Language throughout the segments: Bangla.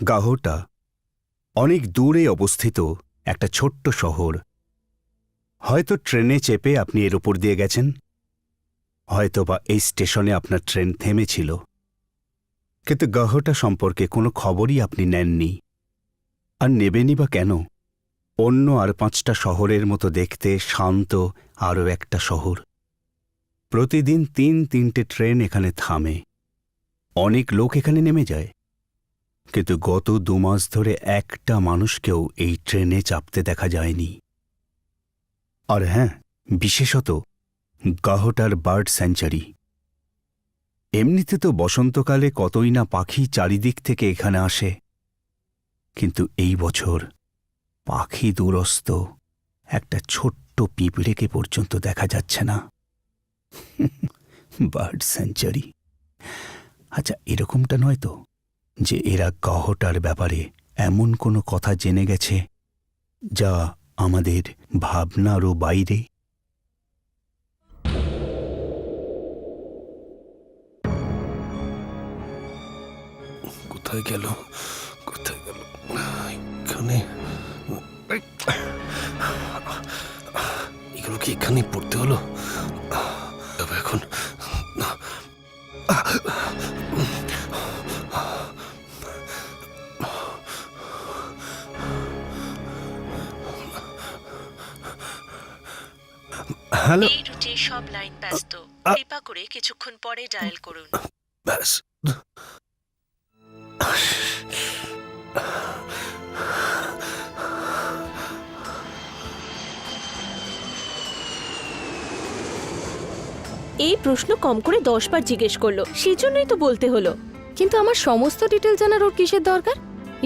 গাহটা অনেক দূরে অবস্থিত একটা ছোট্ট শহর। হয়তো ট্রেনে চেপে আপনি এর উপর দিয়ে গেছেন, হয়তোবা এই স্টেশনে আপনার ট্রেন থেমেছিল, কিন্তু গাহটা সম্পর্কে কোনো খবরই আপনি নেননি। আর নেবেনই বা কেন? অন্য আর 5টা শহরের মতো দেখতে শান্ত আরও একটা শহর। প্রতিদিন 3-3টে ট্রেন এখানে থামে, অনেক লোক এখানে নেমে যায়, কিন্তু গত 2 মাস ধরে একটা মানুষকেও এই ট্রেনে চাপতে দেখা যায়নি। আর হ্যাঁ, বিশেষত গাহটার বার্ড স্যাঞ্চুরি। এমনিতে তো বসন্তকালে কতই না পাখি চারিদিক থেকে এখানে আসে, কিন্তু এই বছর পাখি দূরস্থ একটা ছোট্ট পিঁপড়েকে পর্যন্ত দেখা যাচ্ছে না। Bird sanctuary. আচ্ছা, এরকমটা নয় তো যে এরা গাহটার ব্যাপারে এমন কোনো কথা জেনে গেছে যা আমাদের ভাবনারও বাইরে? কোথায় গেল? কোথায় গেল? এখানে এগুলো কি এখানেই পড়তে হলো? তবে এখন হ্যালো। এই রুটে সব লাইন ব্যস্ত। কৃপা করে কিছুক্ষণ পরে ডায়াল করুন। ব্যাস। এই প্রশ্ন কম করে 10 বার জিজ্ঞেস করলো, সেজন্যই তো বলতে হলো। কিন্তু আমার সমস্ত ডিটেল জানার ওর কিসের দরকার?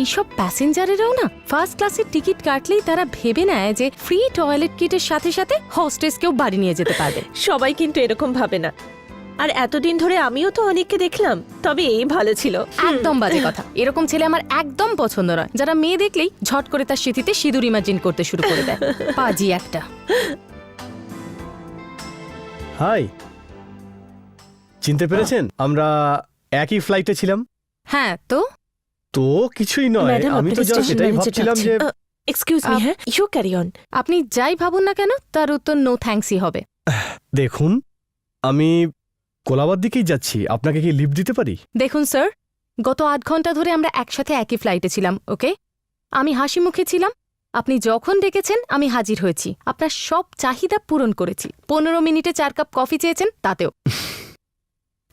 এইসব প্যাসেঞ্জারেরাও না ফার্স্ট ক্লাসের টিকিট কাটলেই তারা ভেবে নেয় যে ফ্রি টয়লেট কিটের সাথে সাথে হোস্টেসকেও বাড়ি নিয়ে যেতে পারবে। সবাই কিন্তু এরকম ভাবে না। আর এতদিন ধরে আমিও তো অনেককে দেখলাম, তবে এই ভালো ছিল। একদম বাজে কথা। এরকম ছেলে আমার একদম পছন্দ নয়, যারা মেয়ে দেখলেই ঝট করে তার স্মৃতিতে সিঁদুর ইমাজিন করতে শুরু করে দেয়। পাজি একটা। হাই, চিনতে পেরেছেন? আমরা একই ফ্লাইটে ছিলাম। হ্যাঁ তো তো কিছুই নয়, ম্যাডাম, আমি তো জাস্ট এটাই ভাবছিলাম যে এক্সকিউজ মি, হ্যাঁ, ইউ ক্যারি অন। আপনি যাই ভাবুন না কেন তার উত্তর নো থ্যাঙ্কসই হবে। দেখুন, আমি কোলাবার দিকেই যাচ্ছি, আপনাকে কি লিফট দিতে পারি? দেখুন স্যার, গত 8 ঘন্টা ধরে আমরা একসাথে একই ফ্লাইটে ছিলাম, ওকে? আমি হাসি মুখে ছিলাম, আপনি যখন ডেকেছেন আমি হাজির হয়েছি, আপনার সব চাহিদা পূরণ করেছি। 15 মিনিটে 4 কাপ কফি চেয়েছেন, তাতেও।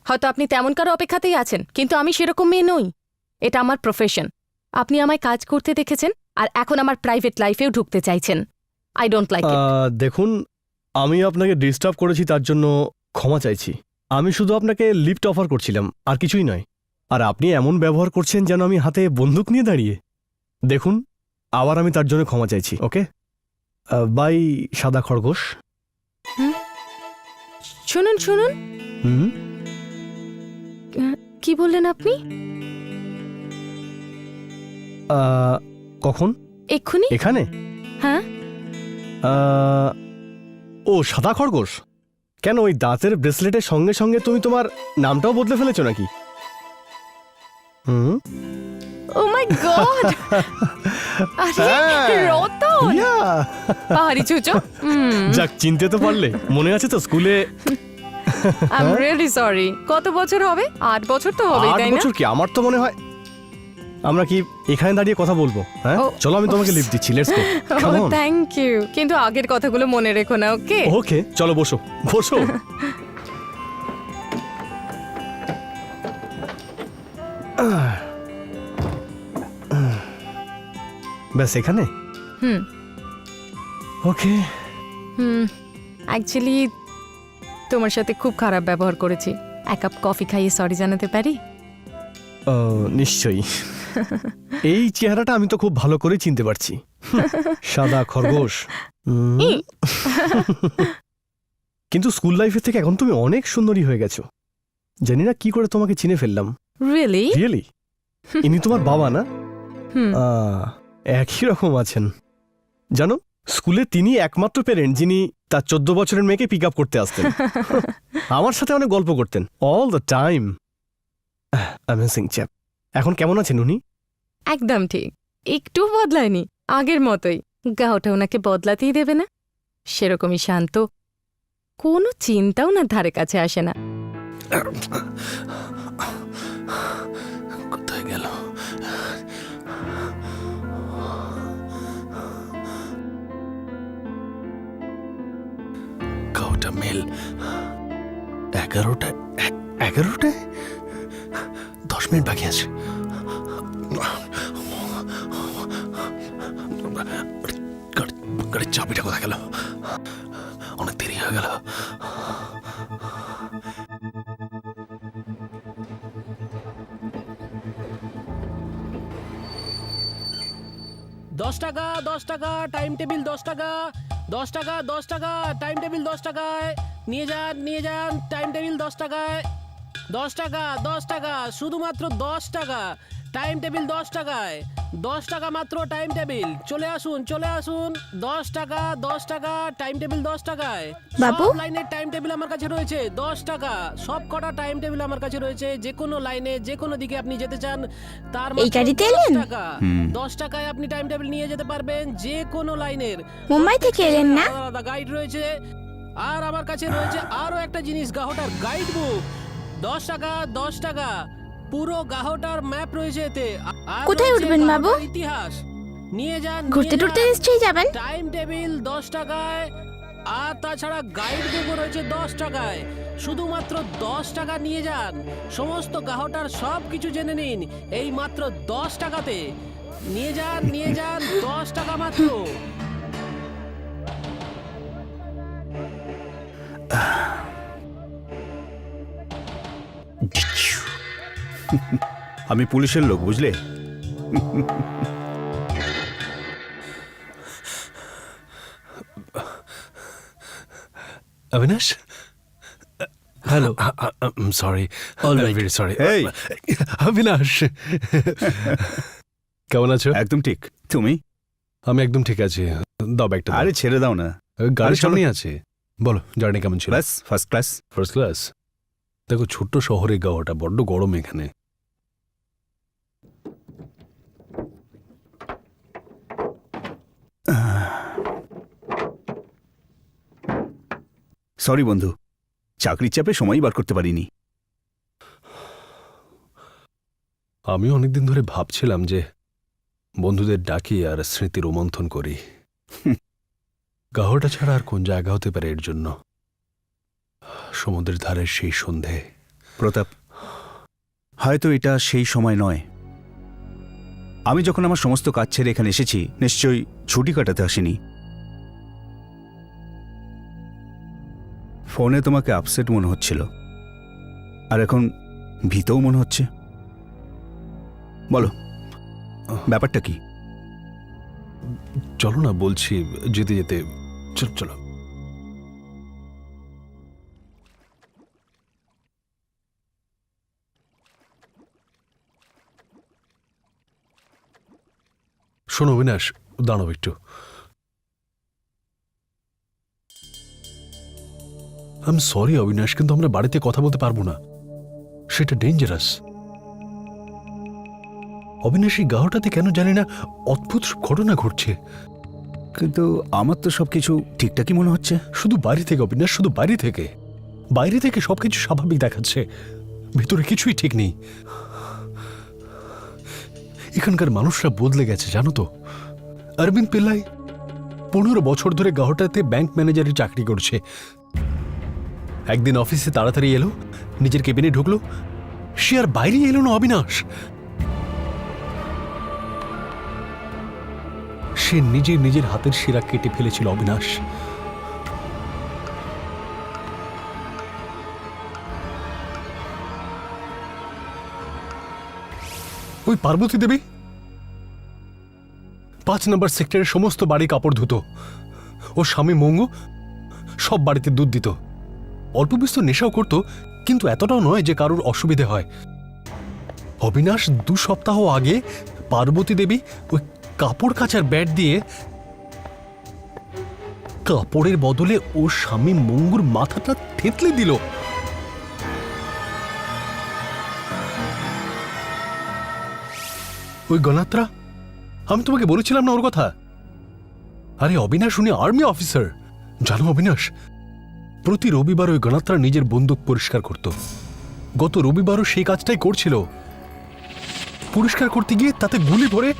হয়তো আপনি তেমন কারো অপেক্ষাতেই আছেন, কিন্তু আমি সেরকম মেয়ে নই। এটা আমার প্রফেশন। আপনি আমায় কাজ করতে দেখেছেন, আর এখন আমার প্রাইভেট লাইফেও ঢুকতে চাইছেন। I don't like it. দেখুন, আমি আপনাকে ডিস্টার্ব করেছি, তার জন্য ক্ষমা চাইছি। আমি শুধু আপনাকে লিফট অফার করছিলাম, আর কিছুই নয়। আর আপনি এমন ব্যবহার করছেন যেন আমি হাতে বন্দুক নিয়ে দাঁড়িয়ে। দেখুন, আবার আমি তার জন্য ক্ষমা চাইছি, ওকে? বাই সাদা খরগোশ। শুনুন শুনুন, হুম, কি বললেন আপনি? কখন? এক্ষুনি? এখানে? হ্যাঁ। ও সাদা খরগোশ। কেন, ওই দাঁতের ব্রেসলেটের সঙ্গে সঙ্গে তুমি তোমার নামটাও বদলে ফেলেছো নাকি? হুম, ও মাই গড! আরে রতন, ইয়া। পাহাড়ি চুচো। যাক, চিনতে তো পারলে। মনে আছে তো স্কুলে? I am really sorry. কত বছর হবে? 8 বছর তো হবে, 8 তাই না? বছর কি? আমার তো মনে হয় আমরা কি এখানে দাঁড়িয়ে কথা বলবো? হ্যাঁ, ও, চলো আমি তোমাকে লিফট দিচ্ছি, let's go. Come on. Thank you, কিন্তু আগের কথাগুলো মনে রেখো না, ওকে? ওকে, চলো বসো বসো। ব্যাস এখানে? হুম ওকে। অ্যাকচুয়ালি তোমার সাথে খুব খারাপ ব্যবহার করেছি। 1 কাপ কফি খাইয়ে সরি জানাতে পারি? নিশ্চয়ই। এই চেহারাটা আমি তো খুব ভালো করে চিনতে পারছি। সাদা খরগোশ। কিন্তু স্কুল লাইফের থেকে এখন তুমি অনেক সুন্দরী হয়ে গেছো। জানি না কি করে তোমাকে চিনে ফেললাম। রিয়েলি? রিয়েলি? ইনি তোমার বাবা না? হুম। একই রকম আছেন। জানো, স্কুলে তিনি একমাত্র প্যারেন্ট যিনি তার 14 বছরের মেয়েকে পিক আপ করতে আসতেন। আমার সাথে অনেক গল্প করতেন all the time. Amazing chap. এখন কেমন আছেন উনি? একদম ঠিক, একটু বদলায়নি, আগের মতোই। গাওটা ওনাকে বদলাতেই দেবে না, সেরকমই শান্ত, কোনো চিন্তাও না ধারে কাছে আসে না। কোথায় গেল? গাওটা মেল 11টায় 10 মিনিট বাকি আছে। গাড়ির চাবিটা কোথায় গেল? অনেক দেরি হয়ে গেল। $10 $10 টাইম টেবিল $10 $10 $10 টাইম টেবিল 10 টাকায় নিয়ে যান টাইম টেবিল 10 টাকায় $10 শুধুমাত্র 10 টাকা টাইম টেবিল 10 টাকায় 10 টাকা মাত্র টাইম টেবিল চলে আসুন 10 টাকা টাইম টেবিল 10 টাকায় বাবু? সব লাইনের টাইম টেবিল আমার কাছে রয়েছে 10 টাকা সব কটা টাইম টেবিল আমার কাছে রয়েছে যে কোনো লাইনে যে কোনো দিকে আপনি যেতে চান তার এই গাড়িতে এলেন? 10 টাকা 10 টাকায় আপনি টাইম টেবিল নিয়ে যেতে পারবেন যে কোনো লাইনের মুম্বাই থেকে এলেন না? আলাদা আলাদা গাইড রয়েছে আর আমার কাছে রয়েছে আরো একটা জিনিস গাহটার গাইড বুক 10 টাকা পুরো গাহটার ম্যাপ রয়েছে এতে আর কোথায় রয়েছে উঠবেন বাবু? গাহটার ইতিহাস নিয়ে যান ঘুরতে টুরতে নিশ্চয়ই যাবেন। টাইম টেবিল 10 টাকায় আর তাছাড়া গাইড বুকও রয়েছে 10 টাকায় শুধুমাত্র 10 টাকা নিয়ে যান সমস্ত গাহটার সব কিছু জেনে নিন এই মাত্র 10 টাকাতে নিয়ে যান 10 টাকা মাত্র আমি পুলিশের লোক, বুঝলে? Abinash, hello. Sorry, All right. Very sorry. এই। অবিনাশ, কেমন আছো? একদম ঠিক। তুমি? আমি একদম ঠিক আছি। দাও ব্যাগটা। আরে ছেড়ে দাও না। গাড়ি আরে চলো। সামনেই আছে। বলো জার্নি কেমন ছিল? ব্যাস ফার্স্ট ক্লাস। First class. দেখো ছোট্ট শহরে গাওয়াটা বড্ড গরম এখানে। সরি বন্ধু, চাকরির চাপে সময়ই বার করতে পারিনি। আমি অনেকদিন ধরে ভাবছিলাম যে বন্ধুদের ডাকি আর স্মৃতি রোমন্থন করি। গাহটা ছাড়া আর কোন জায়গা হতে পারে এর জন্য? সমুদ্রের ধারের সেই সন্ধে। প্রতাপ, হয়তো এটা সেই সময় নয়। আমি যখন আমার সমস্ত কাজ ছেড়ে এখানে এসেছি, নিশ্চয়ই ছুটি কাটাতে আসিনি। ফোনে তোমাকে আপসেট মনে হচ্ছিল, আর এখন ভীতও মনে হচ্ছে। বলো, ব্যাপারটা কি? চলো না, বলছি যেতে যেতে। চলো চলো। শোনো অবিনাশ, দাঁড়াও একটু। আমি সরি অবিনাশ, কিন্তু আমরা বাড়িতে কথা বলতে পারবো না, সেটা ডেঞ্জারাস। অবিনাশ, এই গাহটাতে কেন জানি না অদ্ভুত সব ঘটনা ঘটছে। কিন্তু আমার তো সবকিছু ঠিকঠাকই মনে হচ্ছে। শুধু বাইরে থেকে অবিনাশ, শুধু বাইরে থেকে। বাইরে থেকে সবকিছু স্বাভাবিক দেখাচ্ছে, ভিতরে কিছুই ঠিক নেই। এখানকার মানুষরা বদলে গেছে জানো তো। অরবিন্দ পিল্লাই 15 বছর ধরে গাহটাতে ব্যাংক ম্যানেজারের চাকরি করছে। একদিন অফিসে তাড়াতাড়ি এলো, নিজের কেবিনে ঢুকলো, সে আর বাইরে এলো না অবিনাশ। সে নিজের হাতের শিরা কেটে ফেলেছিল অবিনাশ। ওই পার্বতী দেবী 5 নম্বর সেক্টরের সমস্ত বাড়ি কাপড় ধুতো। ও স্বামী মঙ্গু সব বাড়িতে দুধ দিত। অল্প বিস্তর নেশাও করতো, কিন্তু এতটাও নয় যে কারোর অসুবিধে হয়। অবিনাশ 2 সপ্তাহ আগে পার্বতী দেবী ওই কাপড় কাচার ব্যাট দিয়ে কাপড়ের বদলে ওর স্বামী মঙ্গুর মাথাটা থেতলে দিল। ওই ওই গণাত্রা, আমি তোমাকে বলেছিলাম না ওর কথা? আরে অবিনাশ, উনি আর্মি অফিসার। জানো অবিনাশ, প্রতি রবিবার ওই গণাত্রা নিজের বন্দুক পরিষ্কার করত। গত রবিবারও সেই কাজটাই করছিল। পরিষ্কার করতে গিয়ে তাতে গুলি ভরে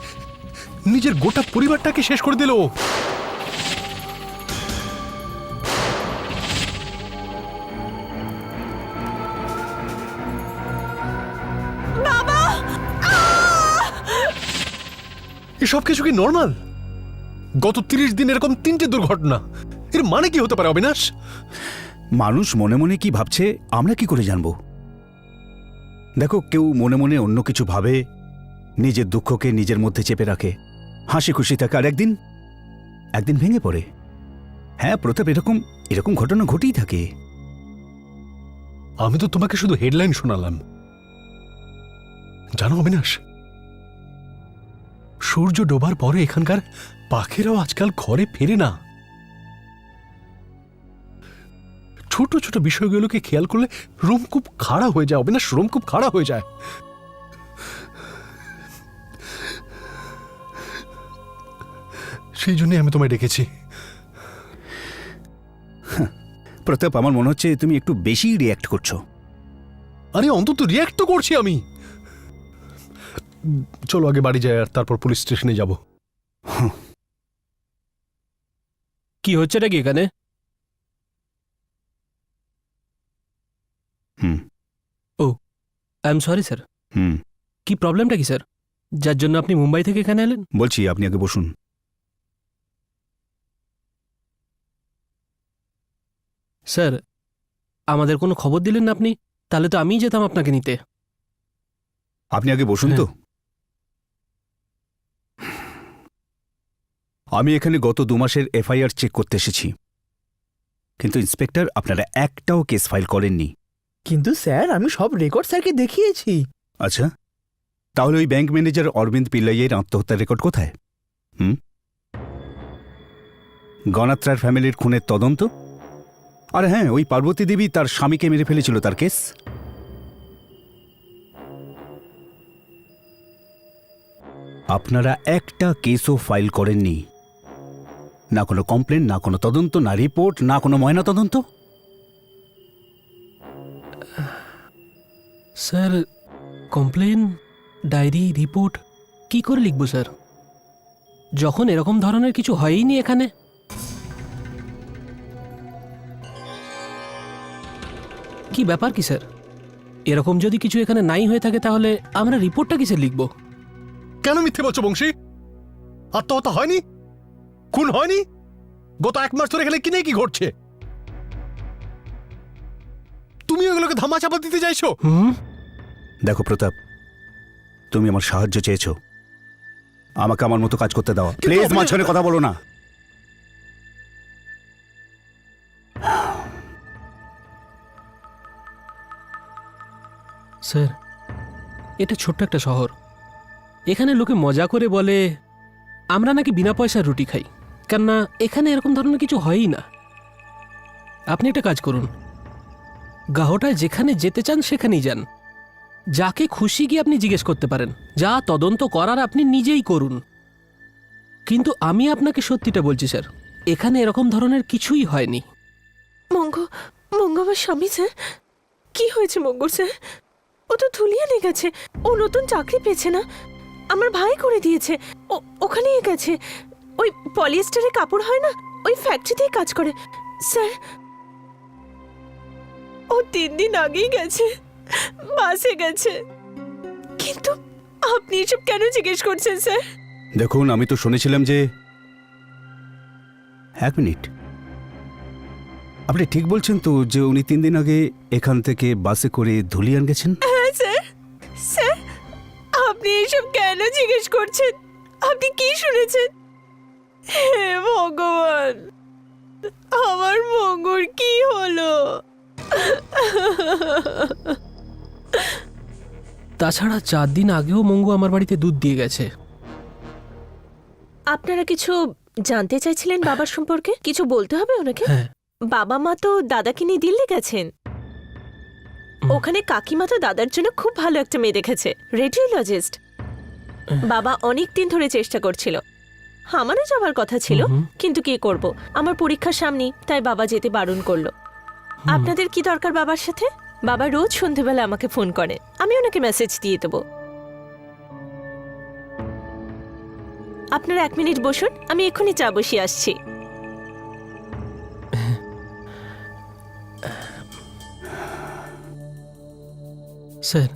নিজের গোটা পরিবারটাকে শেষ করে দিল। এসব কিছু কি নর্মাল? গত 30 দিন এরকম 3টে দুর্ঘটনা, এর মানে কি হতে পারে অবিনাশ? মানুষ মনে মনে কি ভাবছে আমরা কি করে জানবো? দেখো, কেউ মনে মনে অন্য কিছু ভাবে, নিজের দুঃখকে নিজের মধ্যে চেপে রাখে, হাসি খুশি থাকে, আর একদিন ভেঙে পড়ে। হ্যাঁ প্রতাপ, এরকম ঘটনা ঘটেই থাকে। আমি তো তোমাকে শুধু হেডলাইন শোনালাম। জানো অবিনাশ, সূর্য ডোবার পরে এখানকার পাখিরাও আজকাল ঘরে ফেরে না। ছোট ছোট বিষয়গুলোকে খেয়াল করলে রুম খুব খাড়া হয়ে যায় অবিনাশ, রুম খুব খাড়া হয়ে যায়। সেই জন্যই আমি তোমায় ডেকেছি। প্রতাপ, আমার মনে হচ্ছে তুমি একটু বেশি রিয়্যাক্ট করছো। আরে অন্তত রিয়াক্ট তো করছি আমি। চলো আগে বাড়ি যাই, আর তারপর পুলিশ স্টেশনে যাব। কি হচ্ছেটা কি এখানে? হুম আই এম সরি স্যার। হুম কি প্রবলেমটা কি স্যার, যার জন্য আপনি মুম্বাই থেকে এখানে এলেন? বলছি, আপনি আগে বসুন। স্যার, আমাদের কোনো খবর দিলেন না আপনি? তাহলে তো আমিই যেতাম আপনাকে নিতে। আপনি আগে বসুন তো। আমি এখানে গত 2 মাসের এফআইআর চেক করতে এসেছি, কিন্তু ইন্সপেক্টর আপনারা একটাও কেস ফাইল করেননি। কিন্তু স্যার, আমি সব রেকর্ড স্যারকে দেখিয়েছি। আচ্ছা, তাহলে ওই ব্যাংক ম্যানেজার অরবিন্দ পিল্লাইয়ের আত্মহত্যার রেকর্ড কোথায়? গণাত্রার ফ্যামিলির খুনের তদন্ত? আর হ্যাঁ, ওই পার্বতী দেবী তার স্বামীকে মেরে ফেলেছিল, তার কেস? আপনারা একটা কেসও ফাইল করেননি। না কোনো কমপ্লেন, না কোনো তদন্ত, না রিপোর্ট, না কোনো ময়না তদন্ত। স্যার, কমপ্লেন, ডায়েরি, রিপোর্ট কি করে লিখব স্যার, যখন এরকম ধরনের কিছু হয়ইনি এখানে? কি ব্যাপার কি স্যার? এরকম যদি কিছু এখানে নাই হয়ে থাকে তাহলে আমরা রিপোর্টটা কিসের লিখব? কেন মিথ্যে বলছো বংশী? আত্মহত্যা হয়নি, খুন হয়নি। গত 1 মাস ধরে এখানে কি নেই কি ঘটছে? তুমি ওগুলোকে ধামা চাপা দিতে চাইছো? দেখো প্রতাপ, তুমি আমার সাহায্য চেয়েছো, আমাকে আমার মতো কাজ করতে দাও। প্লিজ মাঝখানে কথা বলো না। স্যার, এটা ছোট্ট একটা শহর, এখানে লোকে মজা করে বলে আমরা নাকি বিনা পয়সার রুটি খাই, কেননা এখানে এরকম ধরনের কিছু হয়ই না। আপনি একটা কাজ করুন, গাহটায় যেখানে যেতে চান সেখানেই যান, যাকে খুশি গিয়ে আপনি জিজ্ঞেস করতে পারেন, যা তদন্ত করার আপনি নিজেই করুন। কিন্তু আমি আপনাকে সত্যিটা বলছি স্যার, এখানে এরকম ধরনের কিছুই হয়নি। মঙ্গু আমার স্বামী স্যার। কি হয়েছে মঙ্গুর স্যার? ও তো ধুলিয়ানে গেছে, ও নতুন চাকরি পেয়েছে না, আমার ভাই করে দিয়েছে, ওখানেই গেছে। ওই পলিয়েস্টারের কাপড় হয় না, ওই ফ্যাক্টরিতেই কাজ করে স্যার। ও 3 দিন আগেই গেছে, বাসে গেছে। কিন্তু আপনি এসব কেন জিজ্ঞেস করছেন স্যার? দেখুন, আমি তো শুনেছিলাম যে 1 মিনিট, আপনি ঠিক বলছেন তো যে উনি 3 দিন আগে এখান থেকে বাসে করে ধুলিয়ান গেছেন? হ্যাঁ স্যার। স্যার, আপনি এসব কেন জিজ্ঞেস করছেন? আপনি কি শুনেছেন? হে ভগবান, আমার মঙ্গুর কি হলো? তাছাড়া 4 দিন আগেও মঙ্গু আমার বাড়িতে দুধ দিয়ে গেছে। আপনারা কিছু জানতে চাইছিলেন বাবার সম্পর্কে? কিছু বলতে হবে ওনাকে? হ্যাঁ। বাবা মা তো দাদাকে নিয়ে দিল্লি গেছেন। ওখানে কাকিমা তো দাদার জন্য খুব ভালো একটা মেয়ে দেখেছে, রেডিওলজিস্ট। বাবা অনেক দিন ধরে চেষ্টা করছিল, আমারও যাবার কথা ছিল, কিন্তু কি করব, আমার পরীক্ষার সামনে, তাই বাবা যেতে বারণ করলো। আপনাদের কি দরকার বাবার সাথে? বাবা রোজ সন্ধেবেলা আমাকে ফোন করে, আমি ওনাকে মেসেজ দিয়ে দেবো। আপনারা 1 মিনিট বসুন, আমি এক্ষুনি চা বসিয়ে আসছি। স্যার,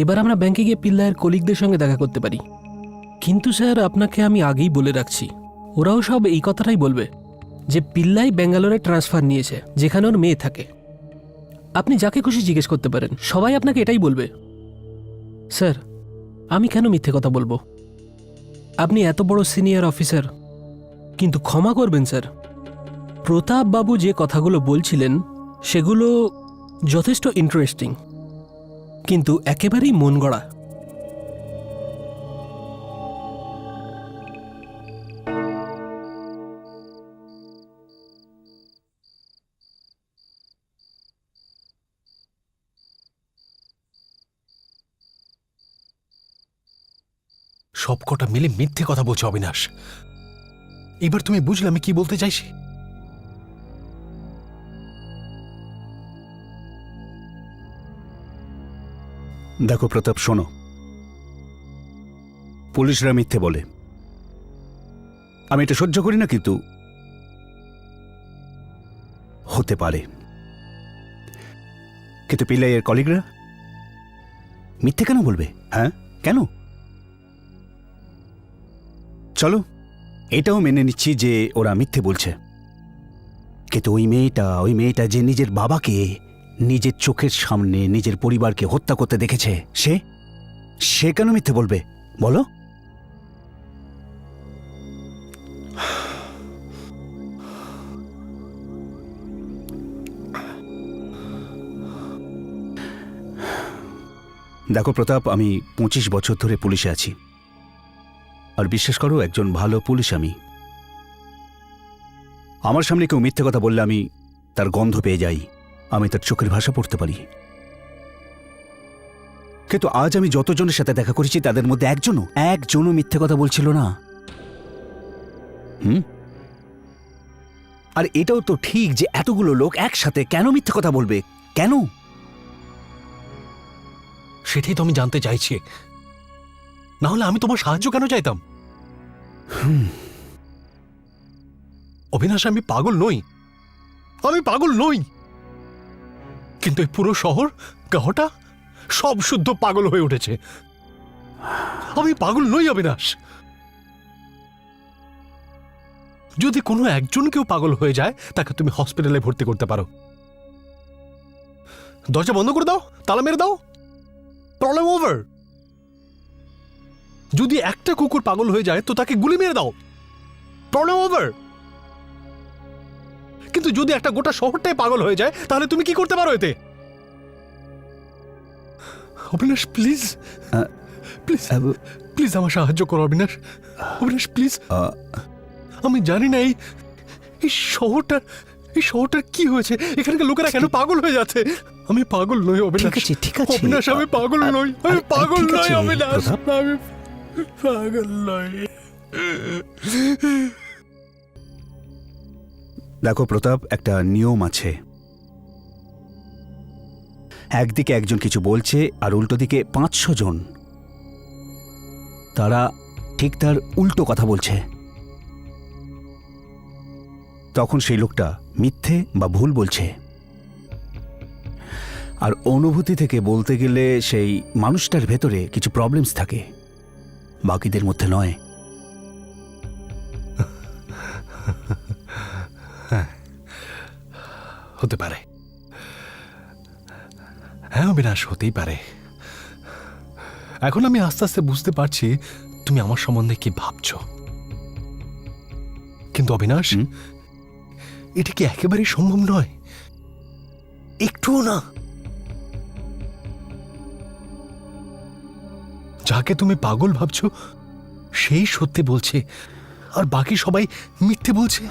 এবার আমরা ব্যাংকে গিয়ে পিল্লাইয়ের কলিগদের সঙ্গে দেখা করতে পারি, কিন্তু স্যার আপনাকে আমি আগেই বলে রাখছি, ওরাও সব এই কথাটাই বলবে যে পিল্লাই ব্যাঙ্গালোরে ট্রান্সফার নিয়েছে, যেখানে ওর মেয়ে থাকে। আপনি যাকে খুশি জিজ্ঞেস করতে পারেন, সবাই আপনাকে এটাই বলবে। স্যার, আমি কেন মিথ্যে কথা বলবো? আপনি এত বড় সিনিয়র অফিসার, কিন্তু ক্ষমা করবেন স্যার, প্রতাপ বাবু যে কথাগুলো বলছিলেন সেগুলো যথেষ্ট ইন্টারেস্টিং, কিন্তু একেবারেই মন গড়া। সবকটা মিলে মিথ্যে কথা বলছো অবিনাশ। এবার তুমি বুঝলে আমি কি বলতে চাইছি? দেখো প্রতাপ, শোনো, পুলিশরা মিথ্যে বলে, আমি এটা সহ্য করি না, কিন্তু হতে পারে। কিন্তু পিল্লাইয়ের কলিগরা মিথ্যে কেন বলবে? হ্যাঁ, কেন? চলো, এটাও মেনে নিচ্ছি যে ওরা মিথ্যে বলছে, কিন্তু ওই মেয়েটা যে নিজের বাবাকে নিজের চোখের সামনে নিজের পরিবারকে হত্যা করতে দেখেছে, সে কেন মিথ্যে বলবে বলো? দেখো প্রতাপ, আমি 25 বছর ধরে পুলিশে আছি, আর বিশ্বাস করো, একজন ভালো পুলিশ আমি। আমার সামনে কেউ মিথ্যে কথা বললে আমি তার গন্ধ পেয়ে যাই, আমি তার চোখের ভাষা পড়তে পারি। কিন্তু আজ আমি যতজনের সাথে দেখা করেছি তাদের মধ্যে একজনও মিথ্যে কথা বলছিল না। আর এটাও তো ঠিক যে এতগুলো লোক একসাথে কেন মিথ্যে কথা বলবে, কেন? সেটাই তো আমি জানতে চাইছি, না হলে আমি তোমার সাহায্য কেন চাইতাম? অবিনাশ, আমি পাগল নই, কিন্তু এই পুরো শহর গাঁওটা সব শুদ্ধ পাগল হয়ে উঠেছে। আমি পাগল নই অবিনাশ। যদি কোনো একজন কেউ পাগল হয়ে যায়, তাকে তুমি হসপিটালে ভর্তি করতে পারো। দরজা বন্ধ করে দাও, তালা মেরে দাও, প্রবলেম ওভার। যদি একটা কুকুর পাগল হয়ে যায় তো তাকে গুলি মেরে দাও, প্রবলেম ওভার। কিন্তু যদি একটা গোটা শহরটাই পাগল হয়ে যায়, তাহলে তুমি কি করতে পারো এতে? অবিনাশ, প্লিজ প্লিজ প্লিজ আমার সাহায্য করো অবিনাশ। অবিনাশ প্লিজ। আমি জানি না এই শহরটার কি হয়েছে, এখানকার লোকেরা কেন পাগল হয়ে যাচ্ছে। আমি পাগল নই অবিনাশ, ঠিক আছে অবিনাশ, আমি পাগল নই, আমি পাগল নই অবিনাশ, আমি পাগল নই। দেখো প্রতাপ, একটা নিয়ম আছে, একদিকে একজন কিছু বলছে আর উল্টো দিকে 500 জন তারা ঠিক তার উল্টো কথা বলছে, তখন সেই লোকটা মিথ্যে বা ভুল বলছে। আর অনুভূতি থেকে বলতে গেলে সেই মানুষটার ভেতরে কিছু প্রবলেমস থাকে, বাকিদের মধ্যে নয়। হতে পারে, হ্যাঁ অবিনাশ, হতেই পারে। এখন আমি আস্তে আস্তে বুঝতে পারছি তুমি আমার সম্বন্ধে কি ভাবছো। কিন্তু অবিনাশ, এটা কি একেবারেই সম্ভব নয়? একটুও না। যাকে তুমি পাগল ভাবছো সেই সত্যি বলছে, আর বাকি সবাই মিথ্যে বলছে।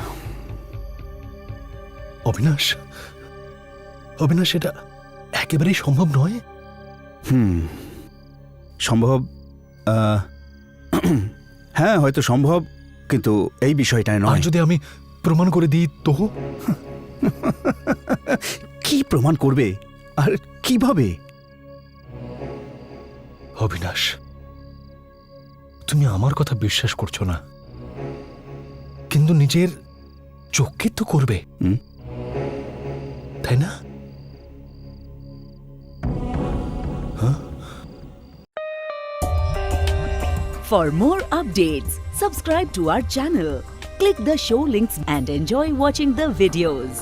অবিনাশ, এটা একেবারেই সম্ভব নয়। সম্ভব আহ, হ্যাঁ হয়তো সম্ভব, কিন্তু এই বিষয়টায় আর নয়। যদি আমি প্রমাণ করে দিই তো? কি প্রমাণ করবে আর কিভাবে? অবিনাশ, তুমি আমার কথা বিশ্বাস করছো না, কিন্তু নিজের চোখকে তো করবে, হুম? তাই না? For more updates, subscribe to our channel, click the show links and enjoy watching the videos.